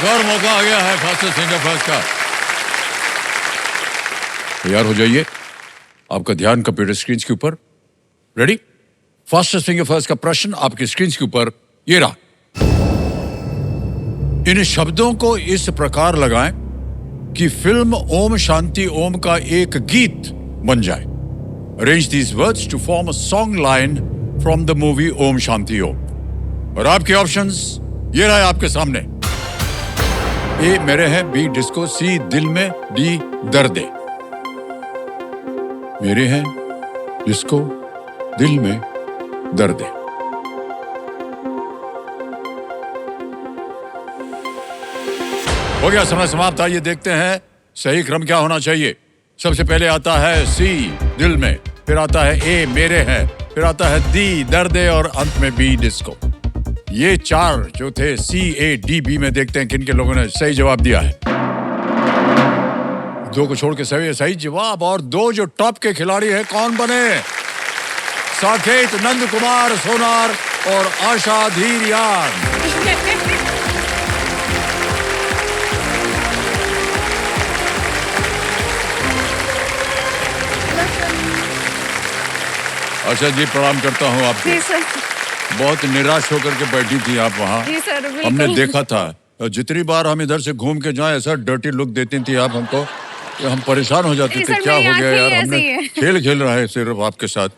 एक और मौका आ गया है फास्टेस्ट फिंगर फर्स्ट का। तैयार हो जाइए, आपका ध्यान कंप्यूटर स्क्रीन के ऊपर। रेडी? फास्टेस्ट फिंगर फर्स्ट का प्रश्न आपकी स्क्रीन के ऊपर ये रहा। इन शब्दों को इस प्रकार लगाएं कि फिल्म ओम शांति ओम का एक गीत बन जाए। Arrange these words to form a song line from the movie Om Shanti Om. और आपके ऑप्शंस ये रहे आपके सामने। ए मेरे हैं, बी डिस्को, सी दिल में, डी दर्द। मेरे हैं डिस्को, दिल में दर्द। हो गया समय समाप्त। आइए देखते हैं सही क्रम क्या होना चाहिए। सबसे पहले आता है सी दिल में, फिर आता है ए मेरे हैं, फिर आता है डी दर्द और अंत में बी डिस्को। ये चार जो थे सी ए डी बी में, देखते हैं किन के लोगों ने सही जवाब दिया है। दो को छोड़ के सही जवाब। और दो जो टॉप के खिलाड़ी हैं कौन बने? साकेत नंद कुमार सोनार और आशा धीरियान। आशा जी प्रणाम करता हूँ आपको। जी सर। बहुत निराश होकर के बैठी थी आप वहाँ। जी सर, बिल्कुल। हमने देखा था। जितनी बार हम इधर से घूम के जाएं ऐसा डर्टी लुक देती थी आप हमको कि हम परेशान हो जाते थे। क्या हो गया यार, हमने खेल खेल रहे हैं सिर्फ आपके साथ।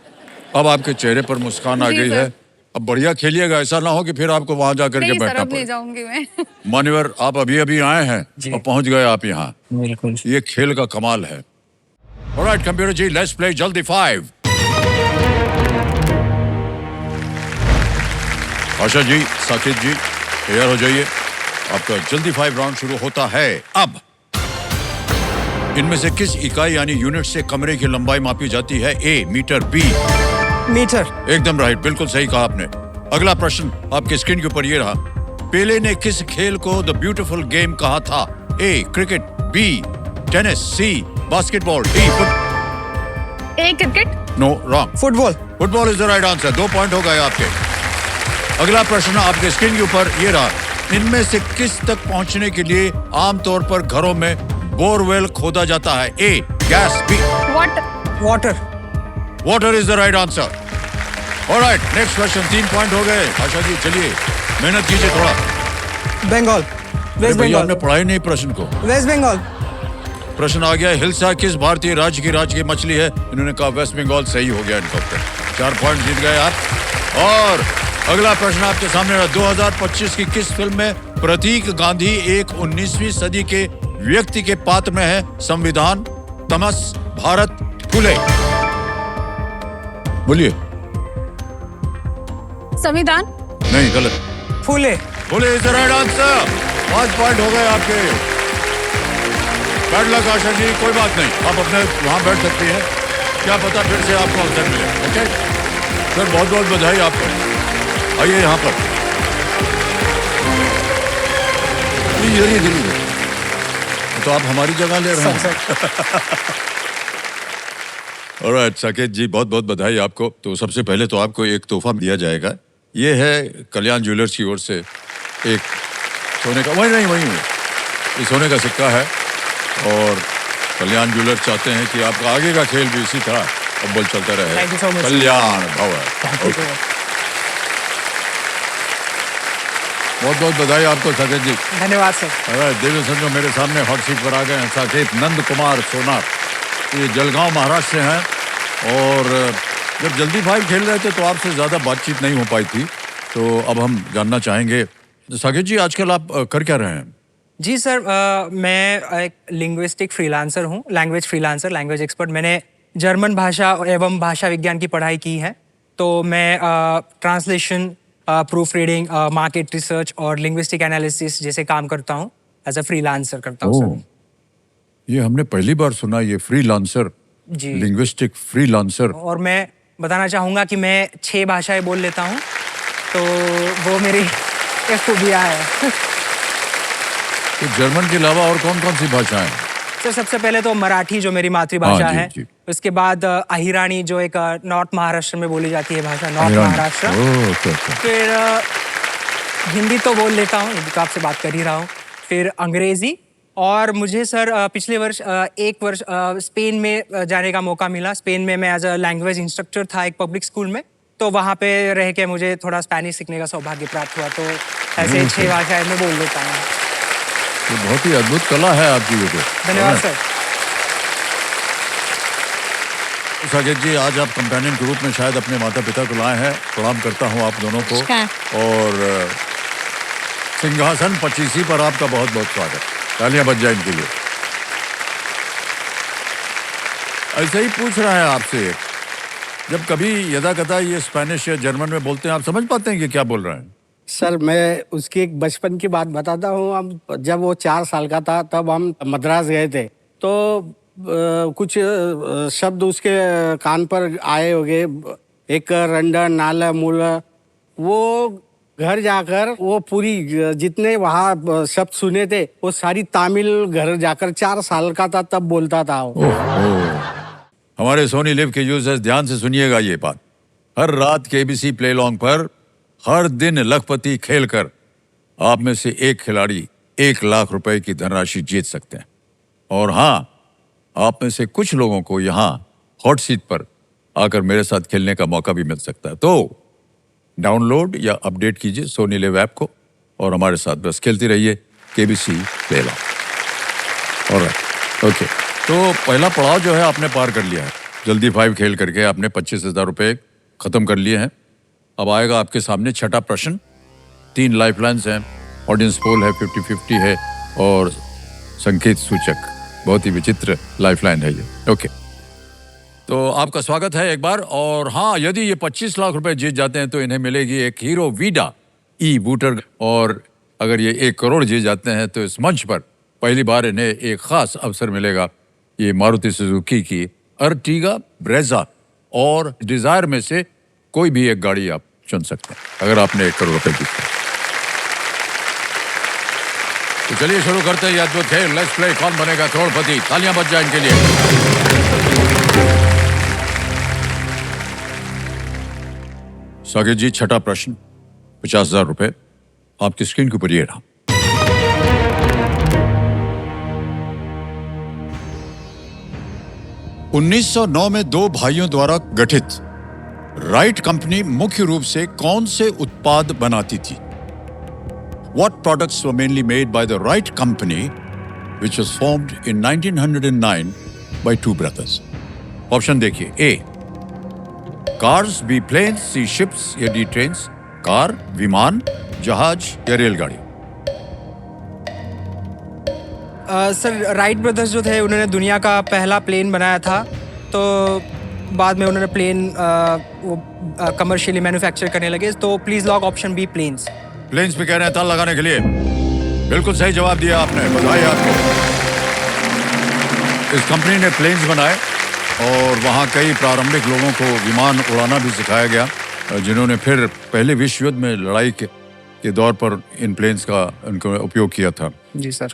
अब आपके चेहरे पर मुस्कान आ गई है। अब बढ़िया खेलिएगा, ऐसा ना हो कि फिर आपको वहाँ जाकर के बैठना पड़े। नहीं जाऊंगी मैं। मान्यवर आप अभी अभी आए हैं और पहुंच गए आप यहाँ। बिल्कुल, ये खेल का कमाल है। All right computer ji, let's play जल्दी 5। आशा जी, साकेत जी तैयार हो जाइए, आपका जल्दी 5 राउंड शुरू होता है अब। इनमें से किस इकाई यानी यूनिट से कमरे की लंबाई मापी जाती है? ए मीटर, बी मीटर। एकदम राइट, बिल्कुल सही कहा आपने। अगला प्रश्न आपके स्क्रीन के ऊपर ये रहा। पेले ने किस खेल को द ब्यूटीफुल गेम कहा था? A cricket, B tennis, C basketball, D A cricket. No wrong, football. Football is the right answer. 2 point हो गए आपके। अगला प्रश्न आपके स्क्रीन के ऊपर ये रहा। इनमें से किस तक पहुंचने के लिए आमतौर पर घरों में बोरवेल खोदा जाता है? A gas, B water. Water is the right answer. Alright, next question. 3 point हो गए। आशा जी चलिए मेहनत कीजिए थोड़ा। बंगाल, वेस्ट भैया बंगाल। आपने पढ़ाई नहीं प्रश्न को। वेस्ट बंगाल। प्रश्न आ गया, हिल्सा किस भारतीय राज्य की मछली है? इन्होंने कहा वेस्ट बंगाल, सही हो गया इनका उत्तर। 4 पॉइंट जीत गए आप। और अगला प्रश्न आपके सामने रहा। 2025 की किस फिल्म में प्रतीक गांधी एक 19वीं सदी के व्यक्ति के पात्र में है? संविधान, तमस, भारत, फुले। बोलिए। संविधान। नहीं, गलत। Phule. Phule is the right answer. 5 point हो गए आपके। बैड लक आशा जी, कोई बात नहीं, आप अपने वहां बैठ सकती हैं। क्या पता फिर से आपको अवसर मिले। ओके सर, बहुत बहुत बधाई आपको। आइए यहाँ पर। धीरे तो आप हमारी जगह ले रहे हैं। ऑलराइट साकेत जी, बहुत बहुत बधाई आपको। तो सबसे पहले तो आपको एक तोहफा दिया जाएगा। ये है कल्याण ज्वेलर्स की ओर से एक सोने का, वही ये सोने का सिक्का है। और कल्याण ज्वेलर्स चाहते हैं कि आपका आगे का खेल भी इसी तरह अव्वल चलता रहे। Thank you so much. कल्याण भव। बहुत बहुत बधाई आपको साकेत जी। धन्यवाद सर। देवी संजो मेरे सामने हॉट सीट पर आ गए हैं साकेत नंद कुमार सोनार। ये जलगांव महाराष्ट्र से हैं। और जब जल्दी 5 खेल रहे थे तो आपसे ज़्यादा बातचीत नहीं हो पाई थी। तो अब हम जानना चाहेंगे, साकेत जी आजकल आप कर क्या रहे हैं? जी सर, मैं एक लिंग्विस्टिक फ्रीलांसर हूँ, लैंग्वेज फ्रीलांसर, लैंग्वेज एक्सपर्ट। मैंने जर्मन भाषा एवं भाषा विज्ञान की पढ़ाई की है। तो मैं translation, proof reading, market research और लिंग्विस्टिक एनालिसिस जैसे काम करता हूँ। एज अ फ्रीलांसर करता हूँ सर। ये हमने पहली बार सुना, ये फ्रीलांसर, लिंग्विस्टिक फ्रीलांसर। और मैं बताना चाहूँगा कि मैं 6 भाषाएं बोल लेता हूँ, तो वो मेरी एक खूबियाँ है। तो जर्मन के अलावा और कौन कौन सी भाषाएं? सर सबसे पहले तो मराठी जो मेरी मातृभाषा है। उसके बाद अहिरानी जो एक नॉर्थ महाराष्ट्र में बोली जाती है भाषा, नॉर्थ महाराष्ट्र। फिर हिंदी तो बोल लेता हूँ, हिंदी तो आपसे बात कर ही रहा हूँ। फिर अंग्रेज़ी, और मुझे सर पिछले वर्ष एक वर्ष स्पेन में जाने का मौका मिला। स्पेन में मैं एज अ लैंग्वेज इंस्ट्रक्टर था एक पब्लिक स्कूल में, तो वहाँ पे रह के मुझे थोड़ा स्पेनिश सीखने का सौभाग्य प्राप्त हुआ। तो ऐसे 6 भाषाएं मैं बोल लेता हूँ। ये बहुत ही अद्भुत कला है आपकी ये तो। धन्यवाद सर। साकेत जी, आज आप कंपेनियन के रूप में शायद अपने माता पिता को लाए हैं। प्रणाम करता हूँ आप दोनों को। और सिंहासन 25 पर आपका बहुत बहुत स्वागत। तालियां बज जाए इनके लिए। ऐसे ही पूछ रहा है आपसे, जब कभी यदा कदा ये स्पेनिश या जर्मन में बोलते हैं, आप समझ पाते हैं कि क्या बोल रहे हैं? सर, मैं उसकी एक बचपन की बात बताता हूँ। हम जब वो 4 साल का था तब हम मद्रास गए थे, तो कुछ शब्द उसके कान पर आए होंगे, एक रंडा नाला मूला। वो घर जाकर वो पूरी जितने वहाँ शब्द सुने थे वो सारी तमिल घर जाकर 4 साल का था तब बोलता था वो। हमारे सोनी लिव के यूजर्स ध्यान से सुनिएगा ये बात। हर रात केबीसी प्ले लॉन्ग पर हर दिन लखपति खेलकर आप में से एक खिलाड़ी 1 लाख रुपए की धनराशि जीत सकते हैं। और हाँ, आप में से कुछ लोगों को यहाँ हॉट सीट पर आकर मेरे साथ खेलने का मौका भी मिल सकता है। तो डाउनलोड या अपडेट कीजिए सोनी लिव ऐप को और हमारे साथ बस खेलते रहिए KBC play long. Alright, okay. तो पहला पड़ाव जो है आपने पार कर लिया है। जल्दी 5 खेल करके आपने 25,000 रुपए खत्म कर लिए हैं। अब आएगा आपके सामने छठा प्रश्न। 3 लाइफलाइंस हैं, ऑडियंस पोल है, 50-50 है और संकेत सूचक। बहुत ही विचित्र लाइफलाइन है ये। ओके, तो आपका स्वागत है एक बार। और हाँ, यदि ये 25 लाख रुपए जीत जाते हैं तो इन्हें मिलेगी एक हीरो वीडा ई बूटर। और अगर ये 1 करोड़ जीत जाते हैं तो इस मंच पर पहली बार इन्हें एक खास अवसर मिलेगा। ये मारुति सुजुकी की अर्टिगा, ब्रेजा और डिजायर में से कोई भी एक गाड़ी आप चुन सकते हैं अगर आपने 1 करोड़ रुपए जीते। तो चलिए शुरू करते हैं ये अद्भुत खेल। लेट्स प्ले कौन बनेगा करोड़पति। तालियां बज जाए इनके लिए। साकेत जी, छठा प्रश्न, 50,000 रुपए आपकी स्क्रीन के ऊपर ये रहा। – 1909 में 2 भाइयों द्वारा गठित राइट कंपनी मुख्य रूप से कौन से उत्पाद बनाती थी? What products were mainly made by the Wright Company, which was formed in 1909 by 2 brothers? Option देखिए। A, cars, B, planes, C, ships या D, ट्रेन्स। कार, विमान, जहाज या रेलगाड़ी? सर, राइट ब्रदर्स जो थे उन्होंने दुनिया का पहला प्लेन बनाया था, तो बाद में उन्होंने प्लेन कमर्शियली मैन्युफैक्चर करने लगे। तो please lock option B, planes. Planes पे कह रहे हैं ताल लगाने के लिए। बिल्कुल सही जवाब दिया आपने, बधाई आपको। इस कंपनी ने प्लेन्स बनाए और वहाँ कई प्रारंभिक लोगों को विमान उड़ाना भी सिखाया गया, जिन्होंने फिर पहले विश्व युद्ध में लड़ाई के दौर पर इन प्लेन्स का उनको उपयोग किया था। जी सर।